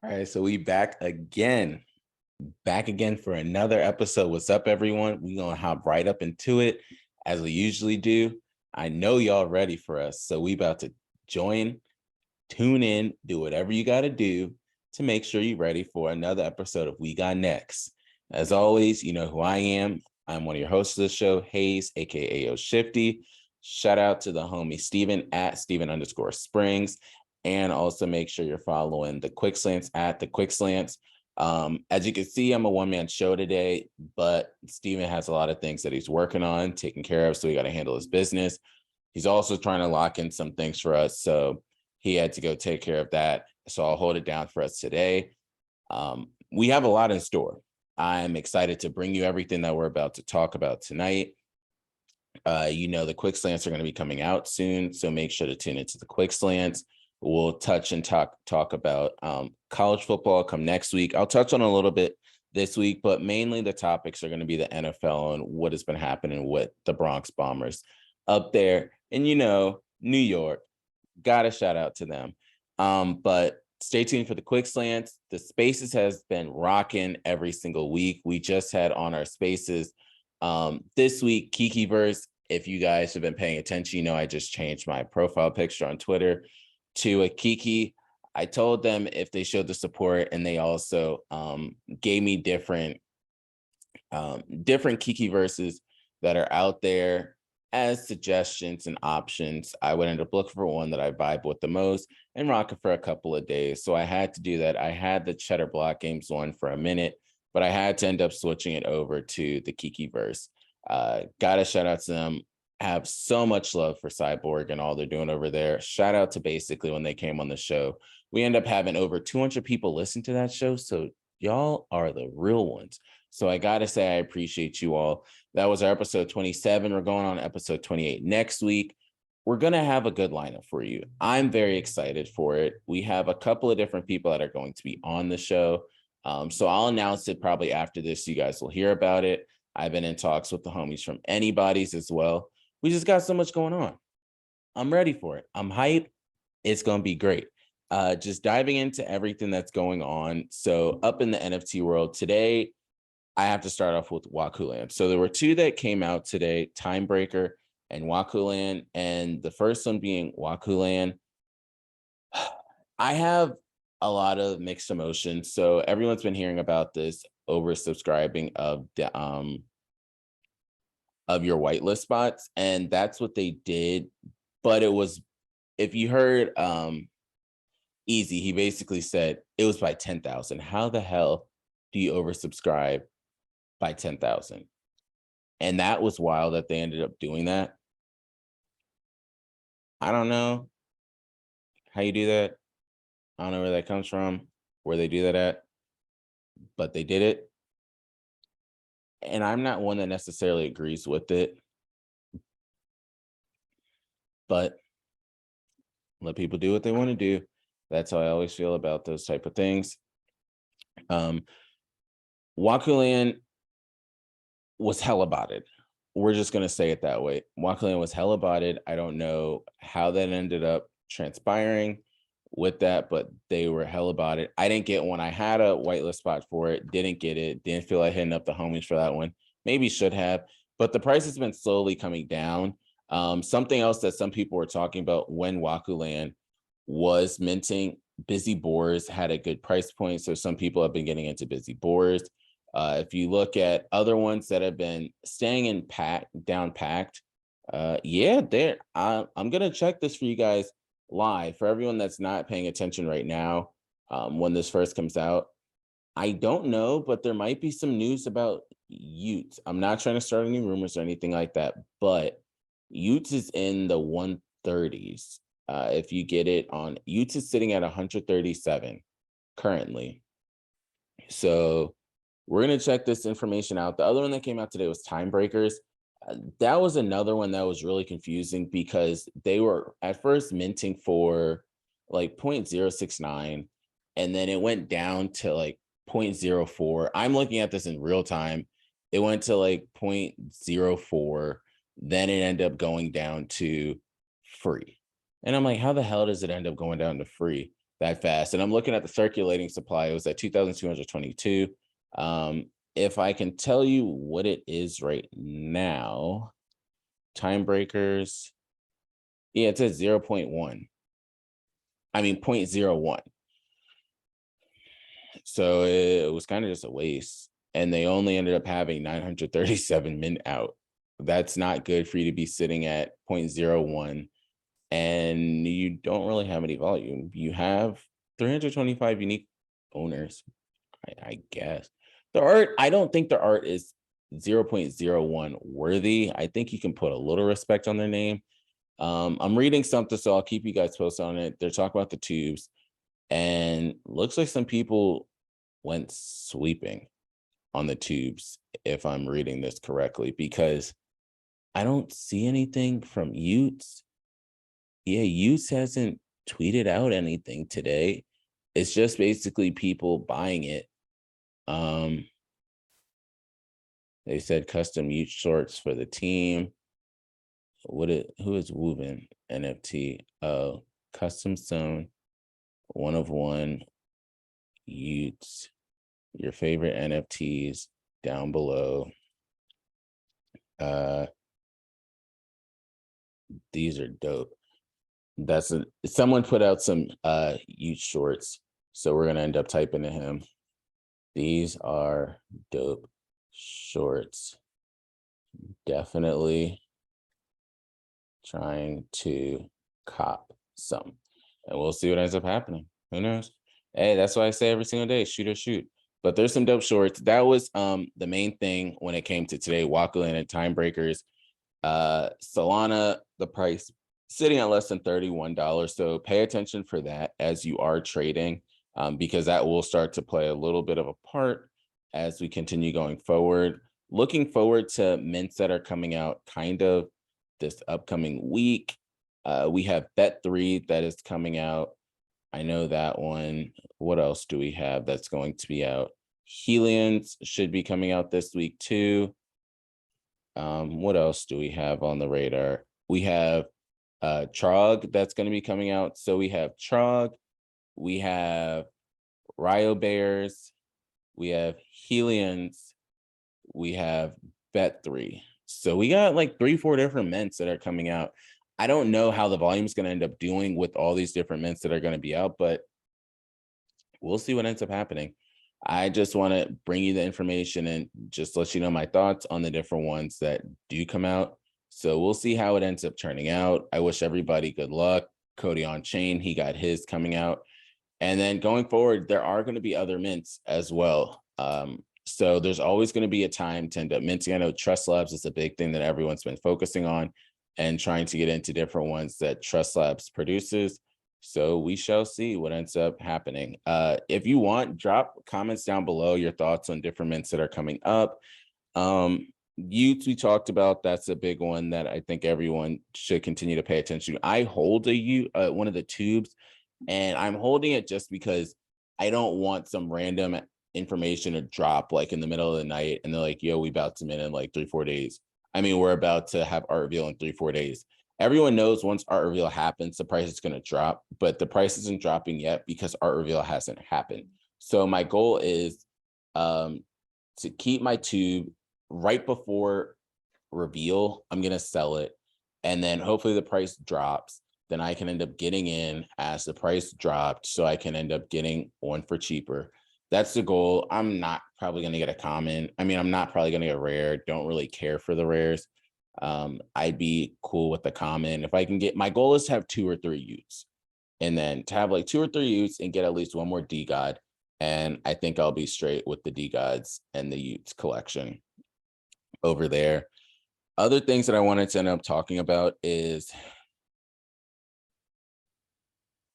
All right, so we back again for another episode. What's up, everyone? We gonna hop right up into it as we usually do. I know y'all ready for us, so we about to join, tune in, do whatever you got to do to make sure you're ready for another episode of We Got Next. As always, you know who I am. I'm one of your hosts of the show, Hayes, aka Yo Shifty. Shout out to the homie Steven at Steven_Springs. And also make sure you're following the Quick Slants at the Quick Slants. As you can see, I'm a one-man show today, but Steven has a lot of things that he's working on, taking care of, so we got to handle his business. He's also trying to lock in some things for us, so he had to go take care of that. So I'll hold it down for us today. We have a lot in store. I'm excited to bring you everything that we're about to talk about tonight. The Quick Slants are going to be coming out soon, so make sure to tune into the Quick Slants. We'll touch and talk about college football come next week. I'll touch on a little bit this week, but mainly the topics are going to be the NFL and what has been happening with the Bronx Bombers up there. And, New York, got a shout out to them. But stay tuned for the Quick Slants. The Spaces has been rocking every single week. We just had on our Spaces this week, Kikiverse. If you guys have been paying attention, I just changed my profile picture on Twitter to a Kiki. I told them if they showed the support, and they also gave me different Kiki verses that are out there as suggestions and options. I would end up looking for one that I vibe with the most and rock it for a couple of days. So I had to do that. I had the Cheddar Block Games one for a minute, but I had to end up switching it over to the Kiki verse. Got a shout out to them. Have so much love for Cyborg and all they're doing over there. Shout out to basically when they came on the show. We end up having over 200 people listen to that show. So y'all are the real ones. So I got to say, I appreciate you all. That was our episode 27. We're going on episode 28 next week. We're going to have a good lineup for you. I'm very excited for it. We have a couple of different people that are going to be on the show. So I'll announce it probably after this. You guys will hear about it. I've been in talks with the homies from Anybody's as well. We just got so much going on. I'm ready for it. I'm hyped. It's going to be great. Just diving into everything that's going on. So up in the NFT world today, I have to start off with Wakuland. So there were two that came out today, Timebreaker and Wakuland. And the first one being Wakuland. I have a lot of mixed emotions. So everyone's been hearing about this oversubscribing of the of your whitelist spots, and that's what they did. But it was, if you heard Easy, he basically said it was by 10,000. How the hell do you oversubscribe by 10,000? And that was wild that they ended up doing that. I don't know how you do that. I don't know where that comes from, where they do that at, but they did it. And I'm not one that necessarily agrees with it, but let people do what they want to do. That's how I always feel about those type of things. Wakuland was hella botted. We're just going to say it that way. Wakuland was hella botted. I don't know how that ended up transpiring with that, but they were hella botted. I didn't get one. I had a whitelist spot for it. Didn't get it. Didn't feel like hitting up the homies for that one. Maybe should have, but the price has been slowly coming down. Something else that some people were talking about when Wakuland was minting, Busy Boars had a good price point. So some people have been getting into Busy Boars. If you look at other ones that have been staying in down packed, I'm gonna check this for you guys live. For everyone that's not paying attention right now, when this first comes out, I don't know, but there might be some news about Utes. I'm not trying to start any rumors or anything like that, but Utes is in the 130s. If you get it on, Utes is sitting at 137 currently. So we're going to check this information out. The other one that came out today was Timebreakers. That was another one that was really confusing because they were at first minting for like 0.069, and then it went down to like 0.04. I'm looking at this in real time. It went to like 0.04. Then it ended up going down to free. And I'm like, how the hell does it end up going down to free? that fast. And I'm looking at the circulating supply. It was at 2,222. If I can tell you what it is right now, time breakers. Yeah, it's at 0.1. I mean, 0.01. So it was kind of just a waste. And they only ended up having 937 mint out. That's not good for you to be sitting at 0.01. And you don't really have any volume. You have 325 unique owners, I guess. The art, I don't think the art is 0.01 worthy. I think you can put a little respect on their name. I'm reading something, so I'll keep you guys posted on it. They're talking about the tubes, and looks like some people went sweeping on the tubes, if I'm reading this correctly, because I don't see anything from Utes. Yeah, Utes hasn't tweeted out anything today. It's just basically people buying it. They said custom Ute shorts for the team. Who is Woven NFT? Custom sewn, one of one Utes. Your favorite NFTs down below. These are dope. Someone put out some Ute shorts, so we're gonna end up typing to him. These are dope shorts. Definitely trying to cop some, and we'll see what ends up happening. Who knows? Hey, that's what I say every single day: shoot or shoot. But there's some dope shorts. That was the main thing when it came to today. Walkland and time breakers. Solana, the price sitting at less than $31. So pay attention for that as you are trading, because that will start to play a little bit of a part as we continue going forward. Looking forward to mints that are coming out kind of this upcoming week. We have Bet3 that is coming out. I know that one. What else do we have that's going to be out? Helions should be coming out this week too. What else do we have on the radar? We have Trog that's going to be coming out. So we have Trog, we have Ryo Bears, we have Helions, we have Bet3. So we got like 3-4 different mints that are coming out. I don't know how the volume is going to end up doing with all these different mints that are going to be out, but we'll see what ends up happening. I just want to bring you the information and just let you know my thoughts on the different ones that do come out. So we'll see how it ends up turning out. I wish everybody good luck. Cody on Chain, he got his coming out. And then going forward, there are going to be other mints as well. So there's always going to be a time to end up minting. I know Trust Labs is a big thing that everyone's been focusing on and trying to get into different ones that Trust Labs produces. So we shall see what ends up happening. If you want, drop comments down below, your thoughts on different mints that are coming up. Utes we talked about, that's a big one that I think everyone should continue to pay attention to. I hold a Ute, one of the tubes, and I'm holding it just because I don't want some random information to drop like in the middle of the night and they're like, yo, we about to mint in like 3-4 days. I mean, we're about to have art reveal in 3-4 days. Everyone knows once art reveal happens, the price is going to drop, but the price isn't dropping yet because art reveal hasn't happened. So my goal is to keep my tube right before reveal. I'm going to sell it. And then hopefully the price drops. Then I can end up getting in as the price dropped. So I can end up getting one for cheaper. That's the goal. I'm not probably going to get a common. I mean, I'm not probably going to get a rare. Don't really care for the rares. I'd be cool with the common. If I can get, my goal is to have 2 or 3 Utes, and then to have like 2 or 3 Utes and get at least one more D God. And I think I'll be straight with the D Gods and the Utes collection over there. Other things that I wanted to end up talking about is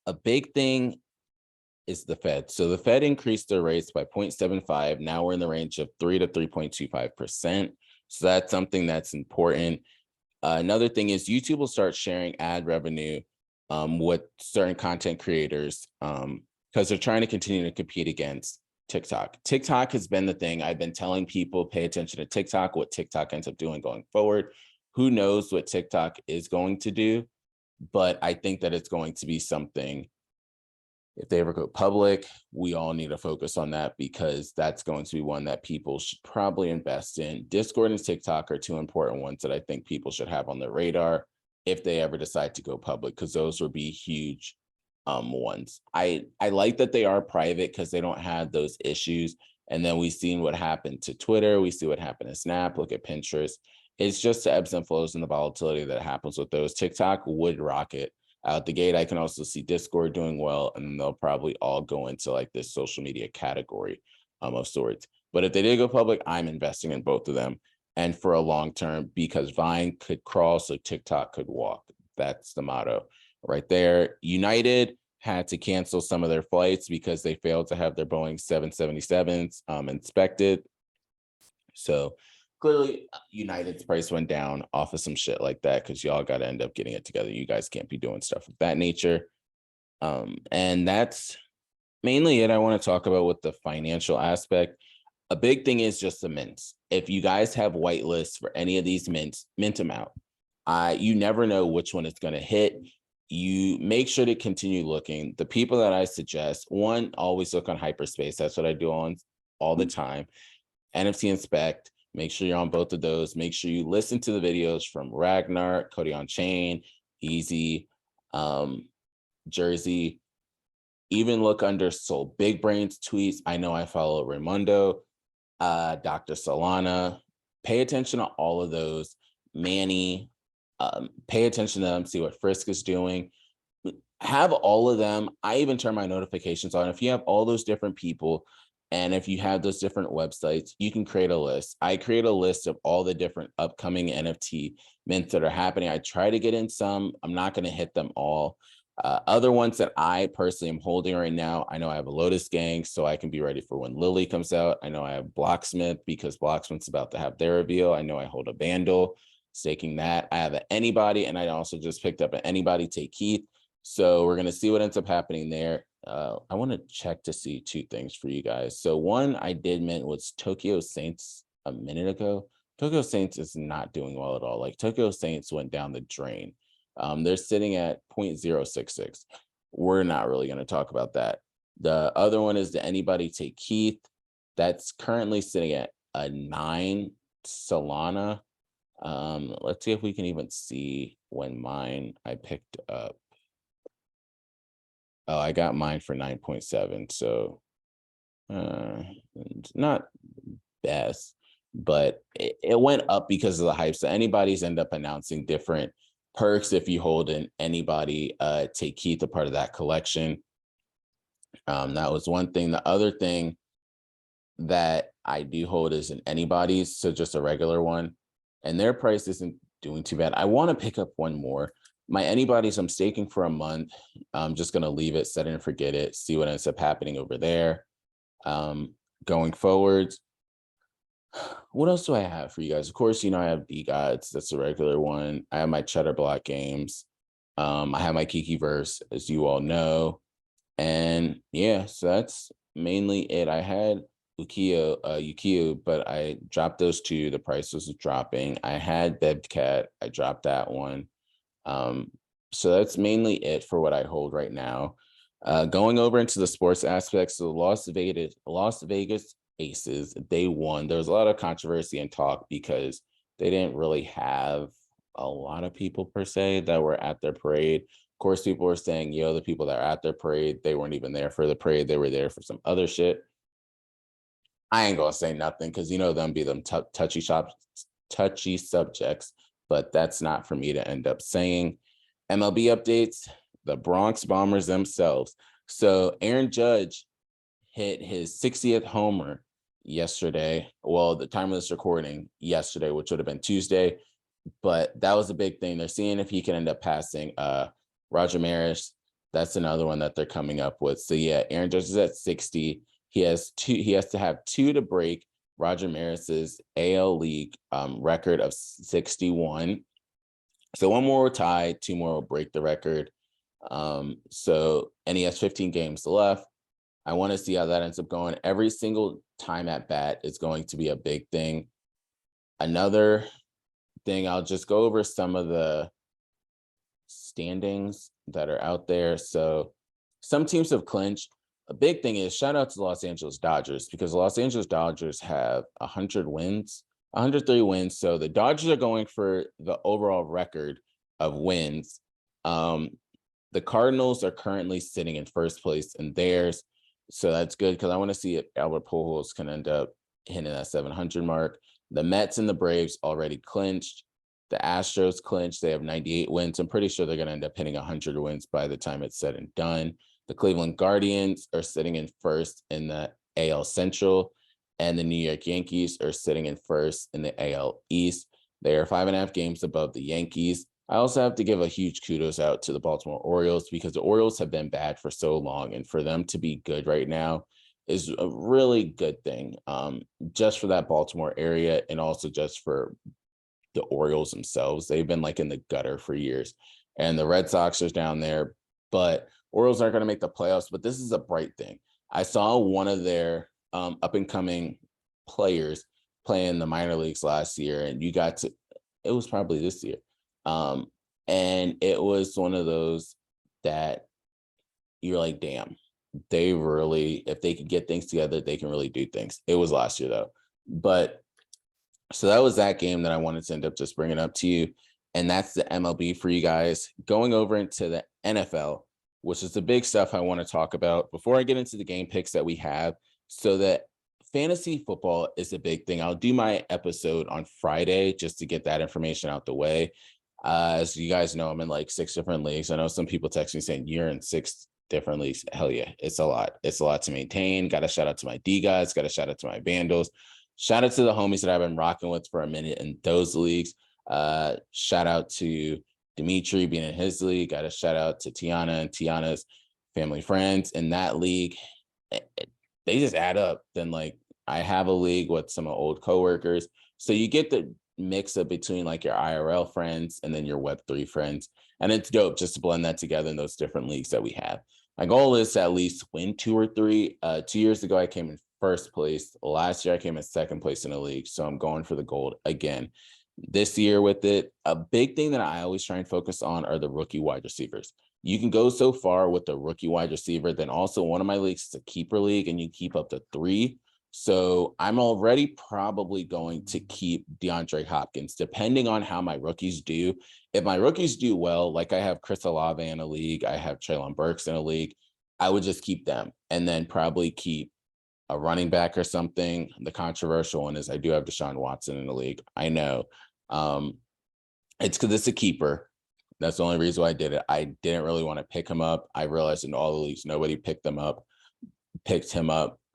a big thing is the Fed. So the Fed increased their rates by 0.75. Now we're in the range of 3 to 3.25%. So that's something that's important. Another thing is YouTube will start sharing ad revenue with certain content creators because they're trying to continue to compete against TikTok. TikTok has been the thing. I've been telling people, pay attention to TikTok, what TikTok ends up doing going forward. Who knows what TikTok is going to do, but I think that it's going to be something If they ever go public, we all need to focus on that because that's going to be one that people should probably invest in. Discord and TikTok are two important ones that I think people should have on their radar if they ever decide to go public, because those would be huge ones. I like that they are private because they don't have those issues. And then we've seen what happened to Twitter. We see what happened to Snap. Look at Pinterest. It's just the ebbs and flows and the volatility that happens with those. TikTok would rocket out the gate. I can also see Discord doing well, and they'll probably all go into like this social media category of sorts. But if they did go public, I'm investing in both of them, and for a long term, because Vine could crawl so TikTok could walk. That's the motto right there. United had to cancel some of their flights because they failed to have their Boeing 777s inspected. So clearly United's price went down off of some shit like that, because y'all got to end up getting it together. You guys can't be doing stuff of that nature. And that's mainly it I want to talk about with the financial aspect. A big thing is just the mints. If you guys have whitelists for any of these mints, mint them out. You never know which one is going to hit. You make sure to continue looking. The people that I suggest, one, always look on Hyperspace. That's what I do on all the time. NFT Inspect. Make sure you're on both of those. Make sure you listen to the videos from Ragnar, Cody on Chain, Easy, Jersey. Even look under Soul Big Brains tweets. I know I follow Raimundo, Dr. Solana. Pay attention to all of those. Manny, pay attention to them, see what Frisk is doing. Have all of them. I even turn my notifications on. If you have all those different people, and if you have those different websites, you can create a list. I create a list of all the different upcoming NFT mints that are happening. I try to get in some. I'm not going to hit them all. Other ones that I personally am holding right now, I know I have a Lotus Gang, so I can be ready for when Lily comes out. I know I have Blocksmith because Blocksmith's about to have their reveal. I know I hold a Vandal, staking that. I have an Anybody, and I also just picked up an Anybody Take Keith. So we're going to see what ends up happening there. I want to check to see two things for you guys. So one I did mint was Tokyo Saints a minute ago. Tokyo Saints is not doing well at all. Like Tokyo Saints went down the drain. They're sitting at 0.066. We're not really going to talk about that. The other one is the Anybody Take Keith. That's currently sitting at a 9 Solana. Let's see if we can even see when mine I picked up. Oh, I got mine for 9.7. So not best, but it went up because of the hype. So anybody's end up announcing different perks if you hold an Anybody Take Keith, a part of that collection. That was one thing. The other thing that I do hold is an Anybody's, so just a regular one, and their price isn't doing too bad. I want to pick up one more. My Anybody's I'm staking for a month. I'm just going to leave it, set it and forget it, see what ends up happening over there. Going forwards, what else do I have for you guys? Of course, I have D-Gods. That's a regular one. I have my Cheddar Block games. I have my Kikiverse, as you all know. And yeah, so that's mainly it. I had Ukiyo, but I dropped those two. The price was dropping. I had Bebcat. I dropped that one. So that's mainly it for what I hold right now. Going over into the sports aspects, so the Las Vegas Aces, they won. There was a lot of controversy and talk because they didn't really have a lot of people per se that were at their parade. Of course, people were saying, the people that are at their parade, they weren't even there for the parade. They were there for some other shit. I ain't gonna say nothing because them be them touchy subjects, but that's not for me to end up saying. MLB updates, the Bronx Bombers themselves. So Aaron Judge hit his 60th homer yesterday. Well, the time of this recording yesterday, which would have been Tuesday, but that was a big thing. They're seeing if he can end up passing Roger Maris. That's another one that they're coming up with. So yeah, Aaron Judge is at 60. He has to have two to break Roger Maris's AL League record of 61. So one more will tie, two more will break the record. And he has 15 games left. I want to see how that ends up going. Every single time at bat is going to be a big thing. Another thing, I'll just go over some of the standings that are out there. So some teams have clinched. A big thing is shout out to the Los Angeles Dodgers, because the Los Angeles Dodgers have 100 wins, 103 wins. So the Dodgers are going for the overall record of wins. The Cardinals are currently sitting in first place in theirs. So that's good, because I want to see if Albert Pujols can end up hitting that 700 mark. The Mets and the Braves already clinched. The Astros clinched. They have 98 wins. I'm pretty sure they're going to end up hitting 100 wins by the time it's said and done. The Cleveland Guardians are sitting in first in the AL Central, and the New York Yankees are sitting in first in the AL East. They are 5.5 games above the Yankees. I also have to give a huge kudos out to the Baltimore Orioles, because the Orioles have been bad for so long, and for them to be good right now is a really good thing, just for that Baltimore area, and also just for the Orioles themselves. They've been like in the gutter for years, and the Red Sox are down there, but Orioles aren't going to make the playoffs. But this is a bright thing. I saw one of their up and coming players play in the minor leagues last year, and it was probably this year. And it was one of those that you're like, damn, they really, if they could get things together, they can really do things. It was last year though. But so that was that game that I wanted to end up just bringing up to you. And that's the MLB for you guys. Going over into the NFL, which is the big stuff I want to talk about before I get into the game picks that we have. So that fantasy football is a big thing. I'll do my episode on Friday just to get that information out the way. As you guys know, I'm in like 6 different leagues. I know some people text me saying you're in 6 different leagues. Hell yeah, it's a lot. It's a lot to maintain. Got to shout out to my D guys. Got to shout out to my Vandals. Shout out to the homies that I've been rocking with for a minute in those leagues. Shout out to Dimitri being in his league. Got to shout out to Tiana and Tiana's family friends in that league. They just add up. Then like I have a league with some old coworkers. So you get the mix up between like your IRL friends and then your Web3 friends. And it's dope just to blend that together in those different leagues that we have. My goal is to at least win 2 or 3. 2 years ago, I came in first place. Last year, I came in second place in the league. So I'm going for the gold again. This year with it, a big thing that I always try and focus on are the rookie wide receivers. You can go so far with the rookie wide receiver. Then also one of my leagues is a keeper league, and you keep up to 3. So I'm already probably going to keep DeAndre Hopkins, depending on how my rookies do. If my rookies do well, like I have Chris Olave in a league, I have Treylon Burks in a league, I would just keep them and then probably keep a running back or something. The controversial one is I do have Deshaun Watson in the league. I know. It's because it's a keeper. That's the only reason why I did it. I didn't really want to pick him up. I realized in all the leagues, nobody picked him up.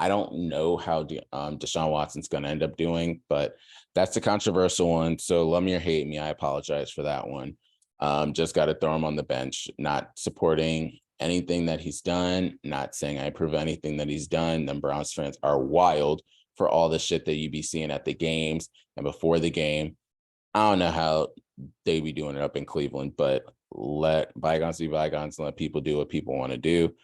I don't know how Deshaun Watson's going to end up doing, but that's a controversial one. So love me or hate me, I apologize for that one. Just got to throw him on the bench, not supporting anything that he's done, not saying I approve anything that he's done. Them Browns fans are wild for all the shit that you be seeing at the games and before the game. I don't know how they be doing it up in Cleveland, but let bygones be bygones and let people do what people want to do.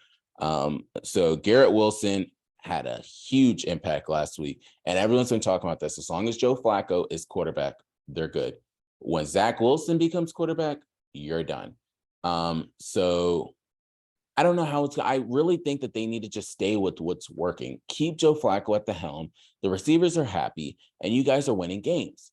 So Garrett Wilson had a huge impact last week, and everyone's been talking about this. As long as Joe Flacco is quarterback, they're good. When Zach Wilson becomes quarterback, you're done. So I don't know how I really think that they need to just stay with what's working. Keep Joe Flacco at the helm. The receivers are happy, and you guys are winning games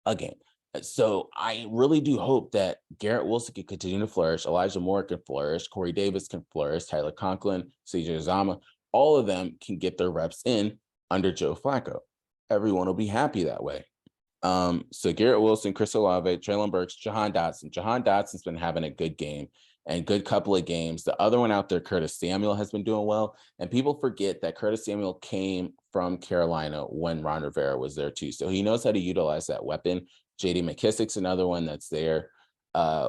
again. So I really do hope that Garrett Wilson can continue to flourish. Elijah Moore can flourish. Corey Davis can flourish. Tyler Conklin, CJ Uzama, all of them can get their reps in under Joe Flacco. Everyone will be happy that way. So Garrett Wilson, Chris Olave, Treylon Burks, Jahan Dotson. Jahan Dotson's been having a good game and good couple of games. The other one out there, Curtis Samuel, has been doing well. And people forget that Curtis Samuel came from Carolina when Ron Rivera was there too. So he knows how to utilize that weapon. J.D. McKissick's another one that's there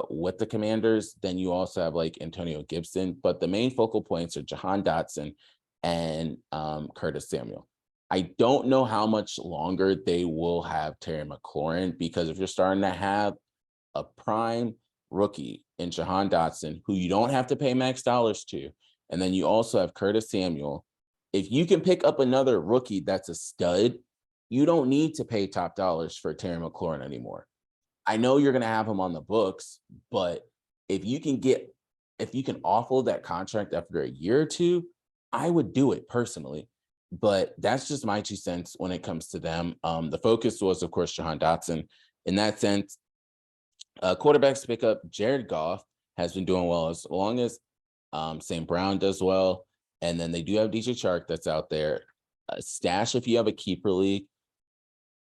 with the Commanders. Then you also have like Antonio Gibson. But the main focal points are Jahan Dotson and Curtis Samuel. I don't know how much longer they will have Terry McLaurin, because if you're starting to have a prime rookie in Jahan Dotson, who you don't have to pay max dollars to, and then you also have Curtis Samuel, if you can pick up another rookie that's a stud, you don't need to pay top dollars for Terry McLaurin anymore. I know you're going to have him on the books, but if you can get if you can offload that contract after a year or two, I would do it personally. But that's just my 2 cents when it comes to them. The focus was, of course, Jahan Dotson. In that sense, quarterbacks pick up. Jared Goff has been doing well as long as St. Brown does well. And then they do have DJ Chark that's out there. Stash if you have a keeper league.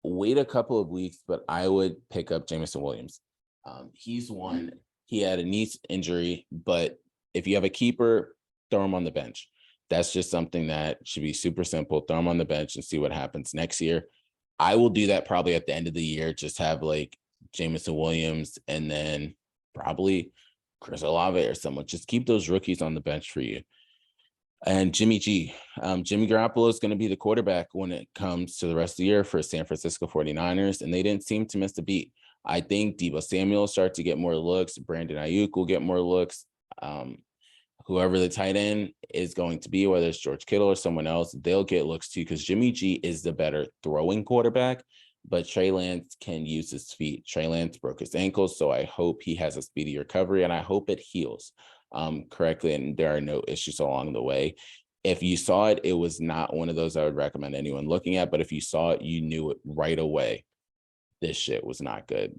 Wait a couple of weeks, but I would pick up Jameson Williams. He's one. He had a knee injury, but if you have a keeper, throw him on the bench. That's just something that should be super simple. Throw him on the bench and see what happens next year. I will do that probably at the end of the year. Just have like Jameson Williams and then probably Chris Olave or someone. Just keep those rookies on the bench for you. And Jimmy G. Jimmy Garoppolo is going to be the quarterback when it comes to the rest of the year for San Francisco 49ers, and they didn't seem to miss a beat. I think Deebo Samuel will start to get more looks. Brandon Ayuk will get more looks. Whoever the tight end is going to be, whether it's George Kittle or someone else, they'll get looks too because Jimmy G is the better throwing quarterback, but Trey Lance can use his feet. Trey Lance broke his ankle, so I hope he has a speedy recovery, and I hope it heals correctly, and there are no issues along the way. If you saw it, it was not one of those I would recommend anyone looking at, but if you saw it, you knew it right away. This shit was not good.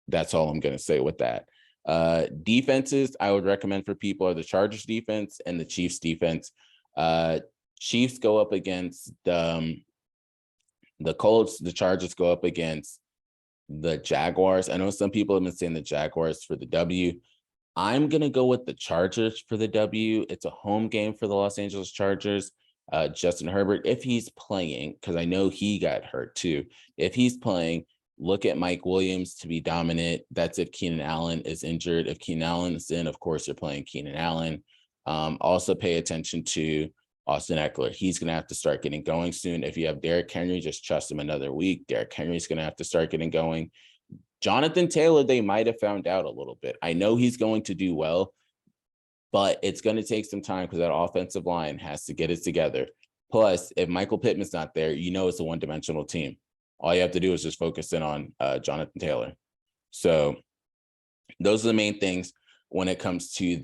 That's all I'm going to say with that. Defenses I would recommend for people are the Chargers defense and the Chiefs defense. Chiefs go up against the Colts. The Chargers go up against the Jaguars. I know some people have been saying the Jaguars for the W. I'm going to go with the Chargers for the W. It's a home game for the Los Angeles Chargers. Justin Herbert, if he's playing, because I know he got hurt too. If he's playing, look at Mike Williams to be dominant. That's if Keenan Allen is injured. If Keenan Allen is in, of course, you're playing Keenan Allen. Also pay attention to Austin Eckler. He's going to have to start getting going soon. If you have Derrick Henry, just trust him another week. Derrick Henry's going to have to start getting going. Jonathan Taylor, they might have found out a little bit. I know he's going to do well, but it's going to take some time because that offensive line has to get it together. Plus, if Michael Pittman's not there, it's a one-dimensional team. All you have to do is just focus in on Jonathan Taylor. So those are the main things when it comes to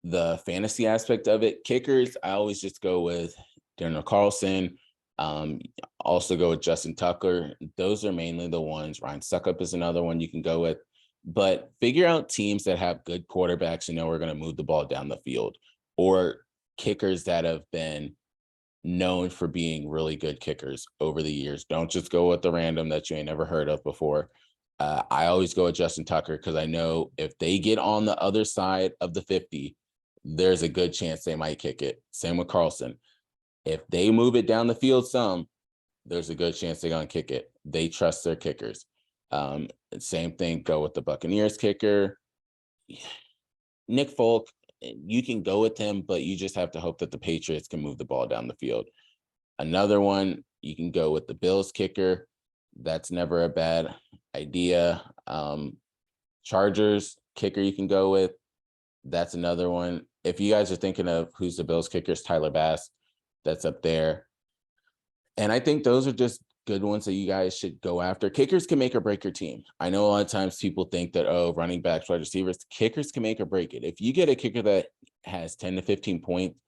the fantasy aspect of it. Kickers, I always just go with Daniel Carlson. Also go with Justin Tucker. Those are mainly the ones. Ryan Suckup is another one you can go with. But figure out teams that have good quarterbacks and know we're going to move the ball down the field, or kickers that have been known for being really good kickers over the years. Don't just go with the random that you ain't never heard of before. I always go with Justin Tucker because I know if they get on the other side of the 50, there's a good chance they might kick it. Same with Carlson. If they move it down the field some, there's a good chance they're going to kick it. They trust their kickers. Same thing, go with the Buccaneers kicker. Nick Folk, you can go with him, but you just have to hope that the Patriots can move the ball down the field. Another one, you can go with the Bills kicker. That's never a bad idea. Chargers kicker you can go with. That's another one. If you guys are thinking of who's the Bills kicker, it's Tyler Bass. That's up there. And I think those are just good ones that you guys should go after. Kickers can make or break your team. I know a lot of times people think that, running backs, wide receivers, kickers can make or break it. If you get a kicker that has 10 to 15 points,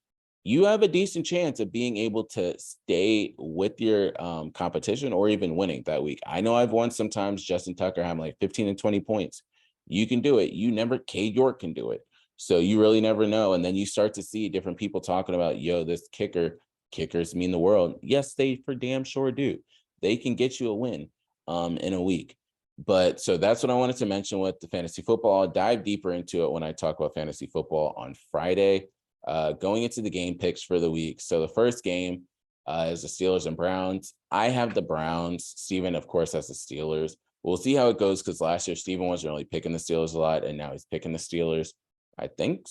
you have a decent chance of being able to stay with your competition or even winning that week. I know I've won sometimes. Justin Tucker having like 15 and 20 points. You can do it. Cade York can do it. So you really never know. And then you start to see different people talking about, this kickers mean the world. Yes, they for damn sure do. They can get you a win in a week. But so that's what I wanted to mention with the fantasy football. I'll dive deeper into it when I talk about fantasy football on Friday. Going into the game picks for the week. So the first game is the Steelers and Browns. I have the Browns. Steven, of course, has the Steelers. We'll see how it goes because last year Steven wasn't really picking the Steelers a lot, and now he's picking the Steelers. I think,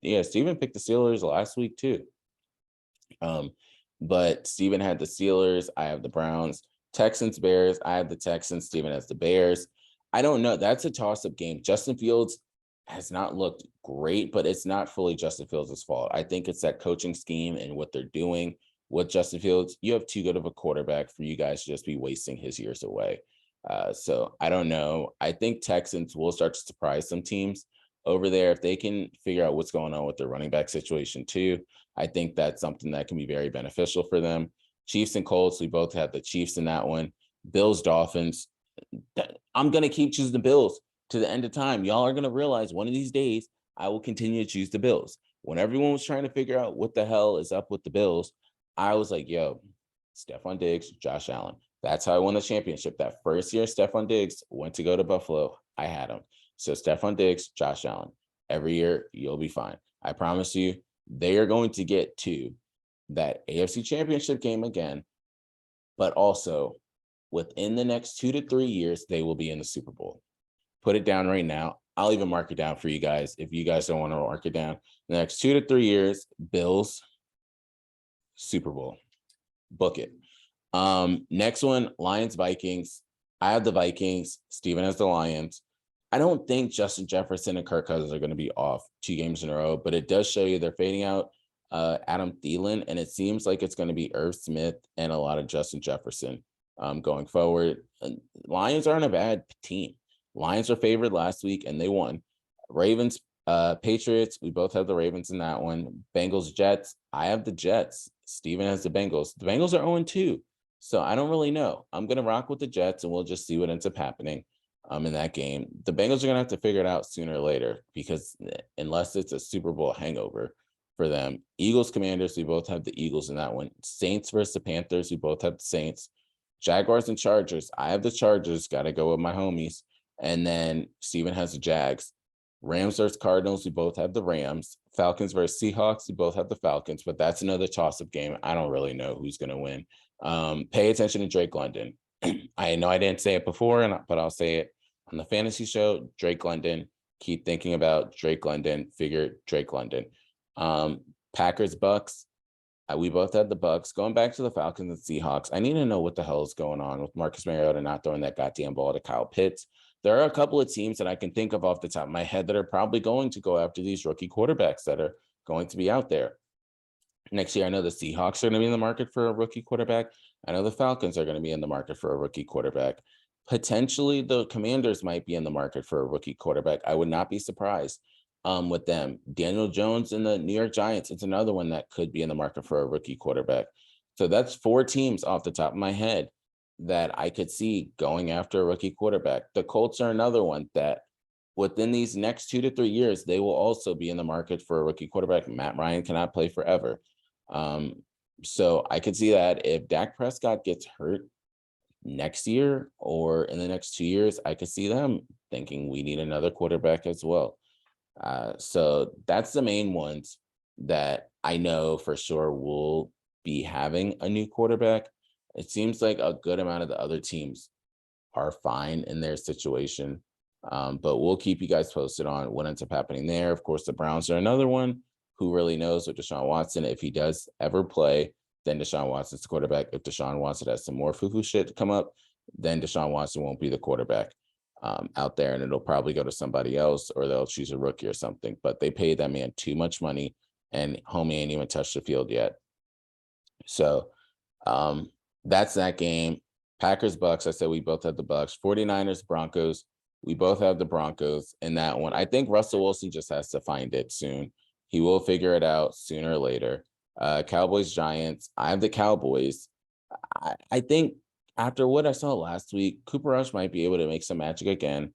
Steven picked the Steelers last week too. But Steven had the Steelers. I have the Browns. Texans, Bears. I have the Texans. Steven has the Bears. I don't know. That's a toss-up game. Justin Fields has not looked great, but it's not fully Justin Fields' fault. I think it's that coaching scheme and what they're doing with Justin Fields. You have too good of a quarterback for you guys to just be wasting his years away. So I don't know. I think Texans will start to surprise some teams. over there, if they can figure out what's going on with their running back situation too, I think that's something that can be very beneficial for them. Chiefs and Colts, we both had the Chiefs in that one. Bills, Dolphins. I'm going to keep choosing the Bills to the end of time. Y'all are going to realize one of these days I will continue to choose the Bills. When everyone was trying to figure out what the hell is up with the Bills, I was like, yo, Stephon Diggs, Josh Allen. That's how I won the championship. That first year, Stephon Diggs went to go to Buffalo. I had him. So Stephon Diggs, Josh Allen. Every year, you'll be fine. I promise you, they are going to get to that AFC championship game again, but also within the next 2 to 3 years, they will be in the Super Bowl. Put it down right now. I'll even mark it down for you guys if you guys don't want to mark it down. The next 2 to 3 years, Bills, Super Bowl. Book it. Next one, Lions, Vikings. I have the Vikings. Steven has the Lions. I don't think Justin Jefferson and Kirk Cousins are going to be off 2 games in a row, but it does show you they're fading out Adam Thielen, and it seems like it's going to be Irv Smith and a lot of Justin Jefferson going forward. And Lions aren't a bad team. Lions are favored last week, and they won. Ravens, Patriots, we both have the Ravens in that one. Bengals, Jets, I have the Jets. Steven has the Bengals. The Bengals are 0-2, so I don't really know. I'm going to rock with the Jets, and we'll just see what ends up happening in that game. The Bengals are going to have to figure it out sooner or later, because unless it's a Super Bowl hangover for them. Eagles, Commanders, we both have the Eagles in that one. Saints versus the Panthers, we both have the Saints. Jaguars and Chargers, I have the Chargers. Got to go with my homies. And then Steven has the Jags. Rams versus Cardinals, we both have the Rams. Falcons versus Seahawks, we both have the Falcons, but that's another toss-up game. I don't really know who's going to win. Pay attention to Drake London. I know I didn't say it before, but I'll say it on the fantasy show. Drake London. Keep thinking about Drake London. Figure Drake London. Packers, Bucks. We both had the Bucks. Going back to the Falcons and Seahawks, I need to know what the hell is going on with Marcus Mariota not throwing that goddamn ball to Kyle Pitts. There are a couple of teams that I can think of off the top of my head that are probably going to go after these rookie quarterbacks that are going to be out there. Next year, I know the Seahawks are going to be in the market for a rookie quarterback. I know the Falcons are going to be in the market for a rookie quarterback. Potentially, the Commanders might be in the market for a rookie quarterback. I would not be surprised with them. Daniel Jones and the New York Giants, it's another one that could be in the market for a rookie quarterback. So that's 4 teams off the top of my head that I could see going after a rookie quarterback. The Colts are another one that within these next 2 to 3 years, they will also be in the market for a rookie quarterback. Matt Ryan cannot play forever. So I could see that if Dak Prescott gets hurt next year or in the next 2 years, I could see them thinking we need another quarterback as well. So that's the main ones that I know for sure will be having a new quarterback. It seems like a good amount of the other teams are fine in their situation. But we'll keep you guys posted on what ends up happening there. Of course, the Browns are another one. Who really knows with Deshaun Watson? If he does ever play, then Deshaun Watson's the quarterback. If Deshaun Watson has some more foo-foo shit to come up, then Deshaun Watson won't be the quarterback out there, and it'll probably go to somebody else, or they'll choose a rookie or something. But they paid that man too much money, and homie ain't even touched the field yet. So that's that game. Packers, Bucks, I said we both have the Bucks. 49ers, Broncos, we both have the Broncos in that one. I think Russell Wilson just has to find it soon. He will figure it out sooner or later. Cowboys, Giants, I have the Cowboys. I think after what I saw last week, Cooper Rush might be able to make some magic again.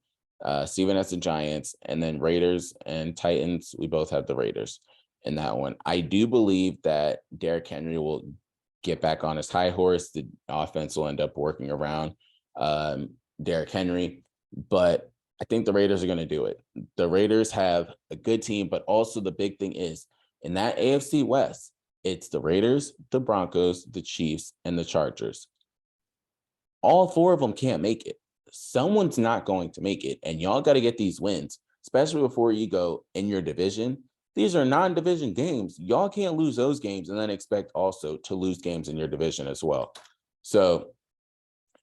Steven has the Giants, and then Raiders and Titans, we both have the Raiders in that one. I do believe that Derrick Henry will get back on his high horse. The offense will end up working around Derrick Henry, but I think the Raiders are going to do it. The Raiders have a good team, but also the big thing is in that AFC West, it's the Raiders, the Broncos, the Chiefs, and the Chargers. All 4 of them can't make it. Someone's not going to make it, and y'all got to get these wins, especially before you go in your division. These are non-division games. Y'all can't lose those games and then expect also to lose games in your division as well. So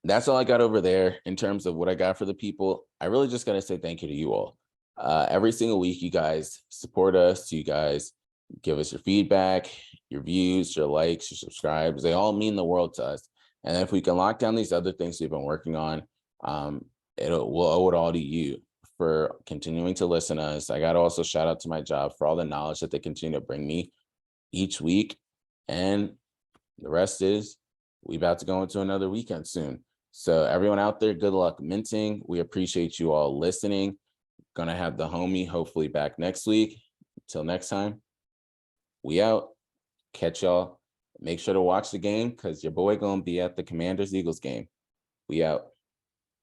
that's all I got over there in terms of what I got for the people. I really just got to say thank you to you all. Every single week, you guys support us. You guys give us your feedback, your views, your likes, your subscribes. They all mean the world to us. And if we can lock down these other things we've been working on, we'll owe it all to you for continuing to listen to us. I got to also shout out to my job for all the knowledge that they continue to bring me each week. And the rest is we about to go into another weekend soon. So everyone out there, good luck minting. We appreciate you all listening. Gonna have the homie hopefully back next week. Until next time, we out. Catch y'all. Make sure to watch the game because your boy gonna be at the Commanders-Eagles game. We out.